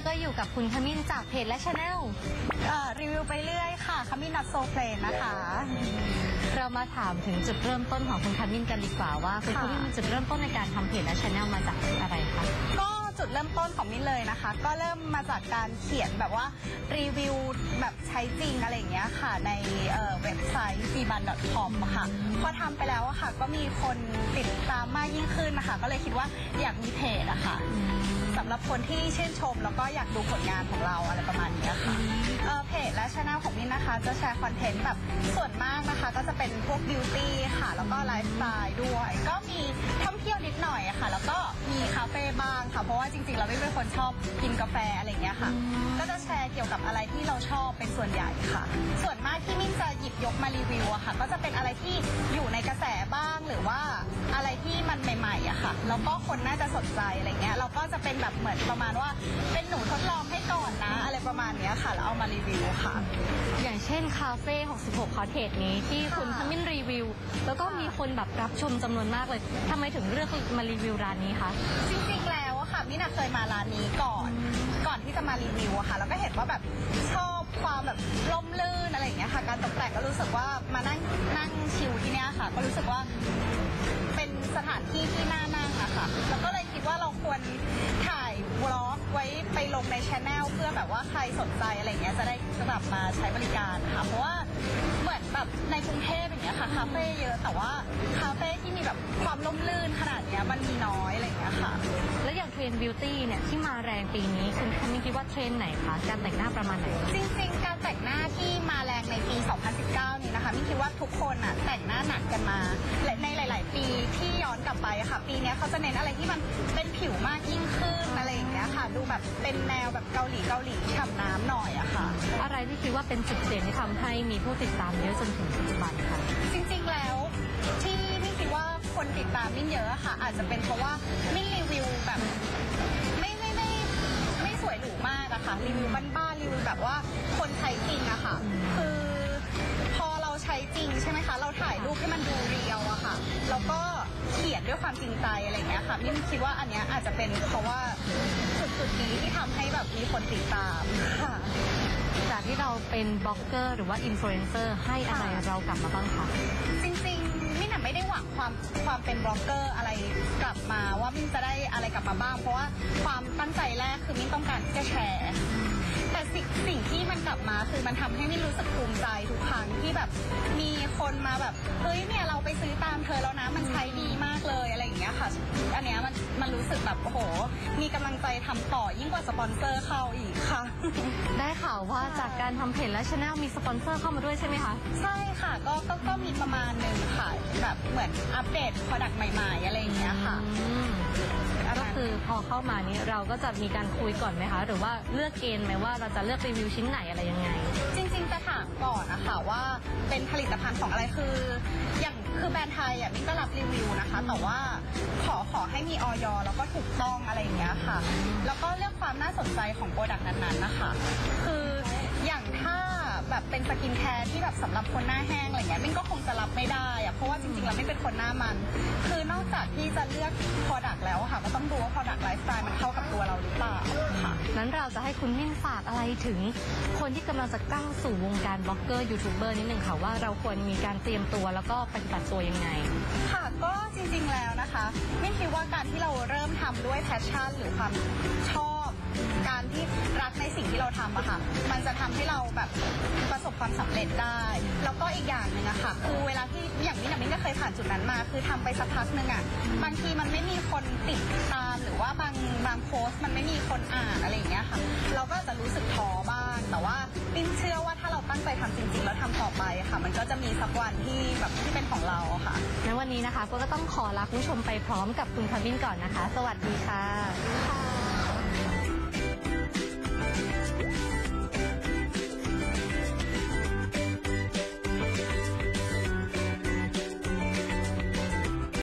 ก็อยู่กับคุณขมิ้นจากเพจและชาแนลรีวิวไปเรื่อยค่ะขมิ้นนัทโซเฟรนนะคะ เรามาถามถึงจุดเริ่มต้นของคุณขมิ้นกันดีกว่าว่าคุณขมิ้นมีจุดเริ่มต้นในการทำเพจและชาแนลมาจากอะไรคะก็จุดเริ่มต้นของมิ้นเลยนะคะก็เริ่มมาจากการเขียนแบบว่ารีวิวแบบใช้จริงอะไรอย่างเงี้ยค่ะในเว็บไซต์ cban.com ค่ะพอทำไปแล้วอะค่ะก็มีคนติดตามมากยิ่งขึ้นนะคะก็เลยคิดว่าอยากมีเพจอะค่ะสำหรับคนที่ชื่นชมแล้วก็อยากดูผลงานของเราอะไรประมาณนี้ค่ะเพจและช anel ของมิ้นนะคะจะแชร์คอนเทนต์แบบส่วนมากนะคะก็จะเป็นพวกบิวตี้ค่ะแล้วก็ไลฟ์สไตล์ด้วยก็มีท่องเที่ยวนิดหน่อยค่ะแล้วก็มีคาเฟ่บ้างค่ะเพราะว่าจริงๆเราไม่เป็นคนชอบกินกาแฟอะไรอย่างเงี้ยค่ะก็จะแชร์เกี่ยวกับอะไรที่เราชอบเป็นส่วนใหญ่ค่ะส่วนมากที่มิ้นจะหยิบยกมารีวิวอะค่ะก็จะเป็นอะไรที่อยู่ในกระแสบ้างหรือว่าอะไรที่มันใหม่ๆอะค่ะแล้วก็คนน่าจะสนใจอะไรเงี้ยเราก็จะเป็นแบบเหมือนประมาณว่าเป็นหนูทดลองให้ก่อนนะอะไรประมาณนี้ค่ะแล้วเอามารีวิวค่ะอย่างเช่นคาเฟ่66คอเทจนี้ที่คุณขมิ้นรีวิวแล้วก็มีคนแบบรับชมจำนวนมากเลยทำไมถึงเลือกมารีวิวร้านนี้คะจริงๆแล้วอะค่ะมิ้นเคยมาร้านนี้ก่อนที่จะมารีวิวอะค่ะแล้วก็เห็นว่าแบบชอบความแบบร่มรื่นอะไรอย่างเงี้ยค่ะการตกแต่งก็รู้สึกว่ามานั่งชิลที่เนี้ยค่ะก็รู้สึกว่าเป็นสถานที่ที่น่านั่งอะค่ะแล้วก็เลยคิดว่าเราควรถ่ายวล็อกไว้ไปลงในช anel เพื่อแบบว่าใครสนใจอะไรเงี้ยจะได้กลับมาใช้บริการค่ะเพราะว่าเหมือนแบบในกรุงเทพอย่างเงี้ยค่ะคาเฟ่เยอะแต่ว่าคาเฟ่ที่มีแบบความร่มรื่นขนาดเนี้ยมันมีน้อยอะไรเงี้ยค่ะแล้วอย่างเทรนด์บิวตี้เนี่ยที่มาแรงปีนี้คุณขมิ้นคิดว่าเทรนด์ไหนคะการแต่งหน้าประมาณไหนจริงๆการแต่งหน้าที่มาแรงในปี 2019 นี้นะคะมิ้นคิดว่าทุกคนอะแต่งหน้าหนักกันมาและในหลายๆปีที่ย้อนกลับไปอะค่ะปีนี้เขาจะเน้นอะไรที่มันเป็นผิวมากยิ่งขึ้นอะไรอย่างเงี้ยค่ะดูแบบเป็นแนวแบบเกาหลีฉ่ำน้ำหน่อยอะค่ะอะไรที่คิดว่าเป็นจุดเด่นที่ทำให้มีผู้ติดตามเยอะจนถึงปัจจุบันคะจริงๆแล้วที่มิ้นคิดว่าคนติดตามมิ้นเยอะค่ะอาจจะเป็นเพราะว่ามิ้นรีวิวแบบไม่สวยหรูมากอะค่ะรีวิวบ้านๆรีวิวแบบว่าคนใช้จริงอะค่ะคือพอเราใช้จริงใช่ไหมคะเราถ่ายรูปให้มันดูเรียวอะค่ะแล้วก็เขียนด้วยความจริงใจอะไรอย่างเงี้ยค่ะมิ้นคิดว่าอันเนี้ยอาจจะเป็นเพราะว่าจุดนี้ที่ทำให้แบบมีคนติดตามค่ะจากที่เราเป็นบล็อกเกอร์หรือว่าอินฟลูเอนเซอร์ให้อะไรเรากลับมาบ้างคะจริงๆมิ้นไม่ได้หวังความเป็นบล็อกเกอร์อะไรกลับมาว่ามิ้นจะได้อะไรกลับมาบ้างเพราะว่าความตั้งใจแรกคือมิ้นต้องการที่จะแชร์แต่สิ่งที่มันกลับมาคือมันทำให้มิ้นรู้สึกภูมิใจทุกครั้งที่แบบมีคนมาแบบเฮ้ยเนี่ยเราไปซื้อตามเธอแล้วนะมันใช้ดีมากเลยอะไรอย่างเงี้ยค่ะอันเนี้ยมันรู้สึกแบบโอ้โหมีกำลังใจทำต่อยิ่งกว่าสปอนเซอร์เข้าอีกค่ะได้ข่าวว่าจากการทำเพจและช anel มีสปอนเซอร์เข้ามาด้วยใช่ไหมคะใช่ค่ะก็มีประมาณนึงค่ะแบบเหมือนอัปเดต product ใหม่ๆอะไรอย่างเงี้ยค่ะก็คือพอเข้ามานี้เราก็จะมีการคุยก่อนไหมคะหรือว่าเลือกเกณฑ์ไหมว่าเราจะเลือกรีวิวชิ้นไหนอะไรยังไงจริงๆจะถามก่อนนะคะว่าเป็นผลิตภัณฑ์ของอะไรคือแบรนด์ไทยอ่ะมิ้นก็รับรีวิวนะคะแต่ว่าขอให้มีอย.แล้วก็ถูกต้องอะไรอย่างเงี้ยค่ะแล้วก็เรื่องความน่าสนใจของโปรดักต์นั้นๆนะคะคืออย่างถ้าแบบเป็นสกินแคร์ที่แบบสำหรับคนหน้าแห้งอะไรเงี้ยมิ้นก็คงจะรับไม่ได้อะเพราะว่าจริงๆเราไม่เป็นคนหน้ามันคือนอกจากที่จะเลือกโปรดักต์แล้วค่ะก็ต้องดูว่าโปรดักต์ไลฟ์สไตล์มันเข้ากับตัวเราหรือเปล่าค่ะนั้นเราจะให้คุณมิ้นฝากอะไรถึงคนที่กำลังจะก้าวสู่วงการบล็อกเกอร์ยูทูบเบอร์นิดนึงค่ะว่าเราควรมีการเตรียมตัวแล้วก็ปฏิบัติตัวยังไงค่ะก็จริงๆแล้วนะคะมิ้นคิดว่าการที่เราเริ่มทำด้วยแพชชั่นหรือความชอบการที่รักในสิ่งที่เราทำอะค่ะมันจะทำให้เราแบบประสบความสำเร็จได้แล้วก็อีกอย่างหนึ่งอะค่ะคือเวลาที่อย่างมิ้นก็เคยผ่านจุดนั้นมาคือทำไปสักพักหนึ่งอะบางทีมันไม่มีคนติดตามหรือว่าบางโพสต์มันไม่มีคนอ่านอะไรอย่างเงี้ยค่ะเราก็จะรู้สึกท้อบ้างแต่ว่ามิ้นเชื่อว่าถ้าเราตั้งใจทำจริงๆแล้วทำต่อไปค่ะมันก็จะมีสักวันที่แบบที่เป็นของเราค่ะในวันนี้นะคะก็ต้องขอลาคุณผู้ชมไปพร้อมกับคุณขมิ้นก่อนนะคะสวัสดีค่ะ